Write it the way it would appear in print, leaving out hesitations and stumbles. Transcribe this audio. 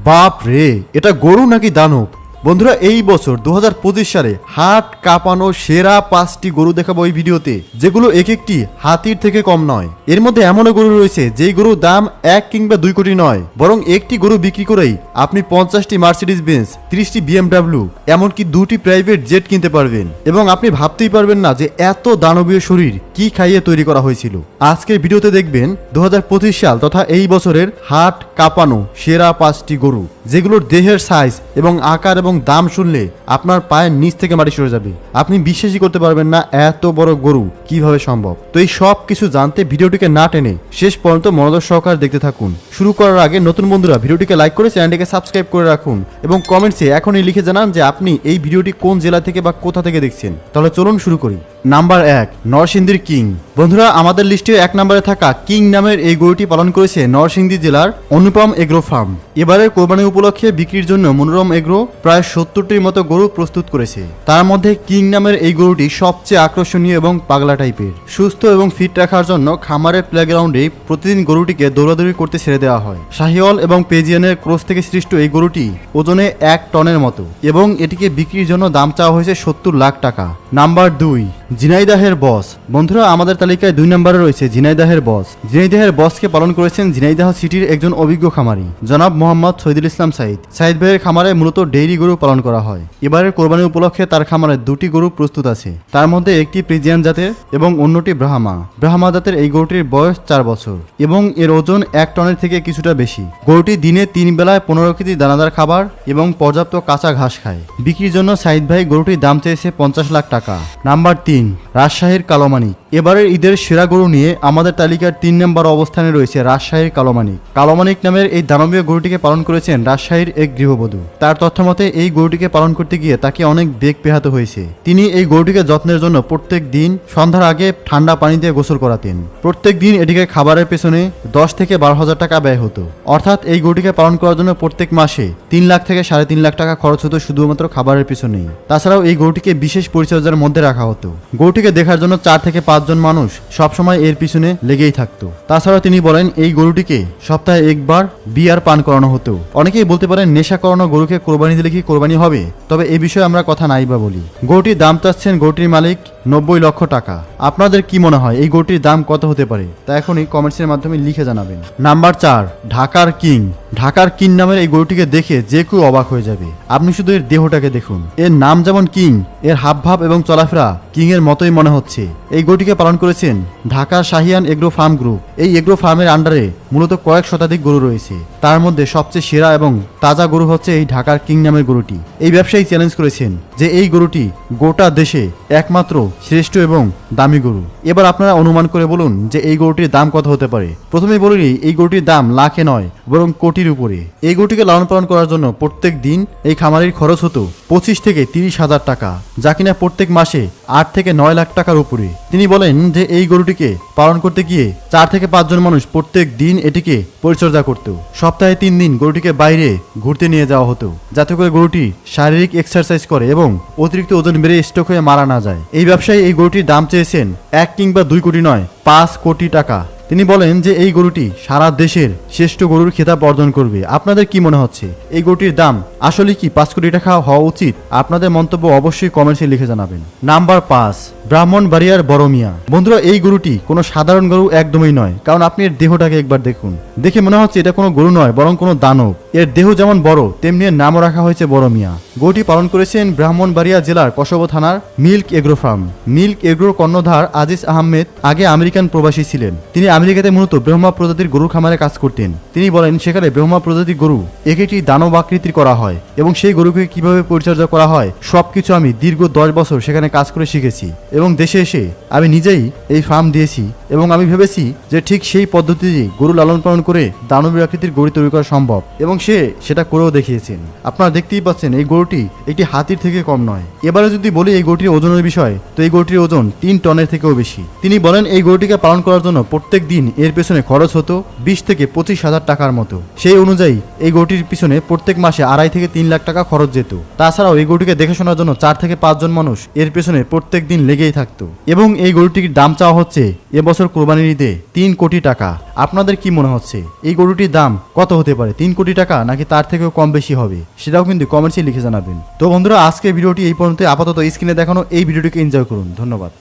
বাপ রে, এটা গরু নাকি দানব? বন্ধুরা, এই বছর 2025 সালে হাট কাঁপানো সেরা 5টি গরু দেখাবো এই ভিডিওতে, যেগুলো এক একটি হাতির থেকে কম নয়। এর মধ্যে এমনও গরু রয়েছে যেই গরুর দাম 1 কিংবা 2 কোটি নয়, বরং একটি গরু বিক্রি করেই আপনি 50টি মার্সিডিজ বেঞ্জ, 30টি BMW, এমনকি 2টি প্রাইভেট জেট কিনতে পারবেন। এবং আপনি ভাবতেই পারবেন না যে এত দানবীয় শরীর কি খাইয়ে তৈরি করা হয়েছিল। আজকের ভিডিওতে দেখবেন 2025 সাল তথা এই বছরের হাট কাঁপানো সেরা 5টি গরু, যেগুলোর দেহের সাইজ এবং আকার এবং দাম শুনলে আপনার পায়ের নিচ থেকে মাটি সরে যাবে। আপনি বিশ্বাসই করতে পারবেন না এত বড় গরু কিভাবে সম্ভব। তো এই সব কিছু জানতে ভিডিওটিকে না টেনে শেষ পর্যন্ত মনোযোগ সহকারে দেখতে থাকুন। শুরু করার আগে নতুন বন্ধুরা ভিডিওটিকে লাইক করে চ্যানেলটিকে সাবস্ক্রাইব করে রাখুন এবং কমেন্টসে এখনই লিখে জানান যে আপনি এই ভিডিওটি কোন জেলা থেকে বা কোথা থেকে দেখছেন। তাহলে চলুন শুরু করি। নাম্বার 1, নরসিংদীর কিং। বন্ধুরা, আমাদের লিস্টে 1 নম্বরে থাকা কিং নামের এই গরুটি পালন করেছে নরসিংদী জেলার অনুপম এগ্রো ফার্ম। এবারের কোরবানি উপলক্ষে বিক্রির জন্য মনোরম এগ্রো প্রায় 70টির মতো গরু প্রস্তুত করেছে। তার মধ্যে কিং নামের এই গরুটি সবচেয়ে আকর্ষণীয় এবং পাগলা টাইপের। সুস্থ এবং ফিট রাখার জন্য খামারের প্লেগ্রাউন্ডে প্রতিদিন গরুটিকে দৌড়াদৌড়ি করতে ছেড়ে দেওয়া হয়। শাহিওয়াল এবং পেজিয়ানের ক্রস থেকে সৃষ্ট এই গরুটি ওজনে 1 টনের মতো এবং এটিকে বিক্রির জন্য দাম চাওয়া হয়েছে 70 লাখ টাকা। নাম্বার 2, ঝিনাইদহের বস। বন্ধুরা, আমাদের তালিকায় 2 নম্বরে রয়েছে ঝিনাইদহের বস। ঝিনাইদহের বসকে পালন করেছেন ঝিনাইদহ সিটির একজন অভিজ্ঞ খামারি জনাব মোহাম্মদ শহীদুল ইসলাম সাইদ। সাইদ ভাইয়ের খামারে মূলত ডেইরি গরু পালন করা হয়। এবারের কোরবানি উপলক্ষে তার খামারে 2টি গরু প্রস্তুত আছে। তার মধ্যে একটি প্রিজিয়ান জাতের এবং অন্যটি ব্রাহ্মা জাতের। এই গরুটির বয়স 4 বছর এবং এর ওজন 1 টনের থেকে কিছুটা বেশি। গরুটি দিনে 3 বেলায় 15 কেজি দানাদার খাবার এবং পর্যাপ্ত কাঁচা ঘাস খায়। বিক্রির জন্য সাইদ ভাই গরুটির দাম চেয়েছে 50 লাখ টাকা। নাম্বার 3, রাজশাহীর কালোমানিক। এবারের ঈদের সেরা গরু নিয়ে আমাদের তালিকার 3 নম্বর অবস্থানে রয়েছে রাজশাহীর কালোমানিক। কালোমানিক নামের এই দানবীয় গরুটিকে পালন করেছেন রাজশাহীর এক গৃহবধূ। তার তথ্যমতে এই গরুটিকে পালন করতে গিয়ে তাকে অনেক বেগ পেহাতে হয়েছে। তিনি এই গরুটিকে যত্নের জন্য প্রত্যেক দিন সন্ধ্যার আগে ঠান্ডা পানি দিয়ে গোসল করাতেন। প্রত্যেক দিন এটিকে খাবারের পেছনে 10 থেকে 12,000 টাকা ব্যয় হতো। অর্থাৎ এই গরুটিকে পালন করার জন্য প্রত্যেক মাসে 3 লাখ থেকে 3.5 লাখ টাকা খরচ হতো শুধুমাত্র খাবারের পেছনেই। তাছাড়াও এই গরুটিকে বিশেষ পরিচর্যার মধ্যে রাখা হতো। গরুটিকে দেখার জন্য 4 থেকে 5 জন মানুষ সবসময় এর পিছনে লেগেই থাকতো। তাছাড়া তিনি বলেন এই গরুটিকে সপ্তাহে 1 বার বিয়ার পান করানো হতো। অনেকেই বলতে পারেন নেশা করানো গরুকে কোরবানি দিলে কি কোরবানি হবে? তবে এই বিষয়ে আমরা কথা নাই বা বলি। গরুটির দাম চাচ্ছেন গরুটির মালিক 90 লক্ষ টাকা। আপনাদের কি মনে হয় এই গরুটির দাম কত হতে পারে? তা এখনই কমেন্টসের মাধ্যমে লিখে জানাবেন। নাম্বার 4, ঢাকার কিং। ঢাকার কিং নামের এই গরুটিকে দেখে যে কেউ অবাক হয়ে যাবে। আপনি শুধু এর দেহটাকে দেখুন। এর নাম যেমন কিং, এর হাবভাব এবং চলাফেরা কিং এর মতোই মনে হচ্ছে। এই গরুটিকে পালন করেছেন ঢাকার শাহিয়ান এগ্রো ফার্ম গ্রুপ। এই এগ্রো ফার্মের আন্ডারে মূলত কয়েক শতাধিক গরু রয়েছে। তার মধ্যে সবচেয়ে সেরা এবং তাজা গরু হচ্ছে এই ঢাকার কিং নামের গরুটি। এই ব্যবসায়ী চ্যালেঞ্জ করেছেন যে এই গরুটি গোটা দেশে একমাত্র শ্রেষ্ঠ এবং দামি গরু। এবার আপনারা অনুমান করে বলুন যে এই গরুটির দাম কত হতে পারে। প্রথমে বলিনি এই গরুটির দাম লাখে নয় বরং কোটির উপরে। এই গরুটিকে লালন পালন করার জন্য প্রত্যেক দিন এই খামারির খরচ হতো 25 থেকে 30,000 টাকা, যা কিনা প্রত্যেক মাসে 8 থেকে 9 লাখ টাকার উপরে। তিনি বলেন যে এই গরুটিকে পালন করতে গিয়ে 4 থেকে 5 জন মানুষ প্রত্যেক দিন এটিকে পরিচর্যা করত। সপ্তাহে 3 দিন গরুটিকে বাইরে ঘুরতে নিয়ে যাওয়া হতো, যাতে করে গরুটি শারীরিক এক্সারসাইজ করে এবং অতিরিক্ত ওজন বেড়ে স্ট্রোক হয়ে মারা না যায়। এই ব্যবসায়ী এই গরুটির দাম চেয়েছেন 1 কিংবা 2 কোটি নয়, 5 কোটি টাকা। তিনি বলেন যে এই গরুটি সারা দেশের শ্রেষ্ঠ গরুর খেতাব অর্জন করবে। আপনাদের কি মনে হচ্ছে এই গরুটির দাম আসলে কি 5 কোটি টাকা হওয়া উচিত? আপনাদের মন্তব্য অবশ্যই কমেন্টসে লিখে জানাবেন। নাম্বার 5, ব্রাহ্মণবাড়িয়ার বড় মিয়া। বন্ধুরা, এই গরুটি কোনো সাধারণ গরু একদমই নয়, কারণ আপনি এর দেহটাকে একবার দেখুন। দেখে মনে হচ্ছে এটা কোনো গরু নয় বরং কোনো দানব। এর দেহ যেমন বড় তেমনি এর নামও রাখা হয়েছে বড় মিয়া। গরুটি পালন করেছেন ব্রাহ্মণবাড়িয়া জেলার কসবো থানার মিল্ক এগ্রো ফার্ম। মিল্ক এগ্রোর কর্ণধার আজিজ আহমেদ আগে আমেরিকান প্রবাসী ছিলেন। তিনি আমেরিকাতে মূলত ব্রহ্মা প্রজাতির গরু খামারে কাজ করতেন। তিনি বলেন সেখানে ব্রহ্মা প্রজাতির গরু একটি দানব আকৃতির করা হয় এবং সেই গরুকে কিভাবে পরিচর্যা করা হয় সবকিছু আমি দীর্ঘ 10 বছর সেখানে কাজ করে শিখেছি এবং দেশে এসে আমি নিজেই এই ফার্ম দিয়েছি এবং আমি ভেবেছি যে ঠিক সেই পদ্ধতিতে গরু লালন পালন করে দানবীয় আকৃতির গরু তৈরি করা সম্ভব এবং সে সেটা করেও দেখিয়েছেন। আপনারা দেখতেই পাচ্ছেন এই গরুটি একটি হাতির থেকে কম নয়। এবারে যদি বলি এই গরুটির ওজনের বিষয়, তো এই গরুটির ওজন 3 টনের থেকেও বেশি। তিনি বলেন এই গরুটিকে পালন করার জন্য প্রত্যেক দিন এর পেছনে খরচ হতো 20 থেকে 25,000 টাকার মতো। সেই অনুযায়ী এই গরুটির পিছনে প্রত্যেক মাসে 2.5 থেকে 3 লাখ টাকা খরচ যেত। তাছাড়াও এই গরুটিকে দেখাশোনার জন্য 4 থেকে 5 জন মানুষ এর পেছনে প্রত্যেক দিন লেগেই লেগেই থাকতো। এবং এই গরুটির দাম চাওয়া হচ্ছে এবছর কোরবানির ঈদে 3 কোটি টাকা। আপনাদের কি মনে হচ্ছে এই গরুটির দাম কত হতে পারে? 3 কোটি টাকা নাকি তার থেকেও কম বেশি হবে? সেটাও কিন্তু কমেন্টসে লিখে জানাবেন। তো বন্ধুরা, আজকে ভিডিওটি এই পর্যন্ত। আপাতত স্ক্রিনে দেখানো এই ভিডিওটিকে এনজয় করুন। ধন্যবাদ।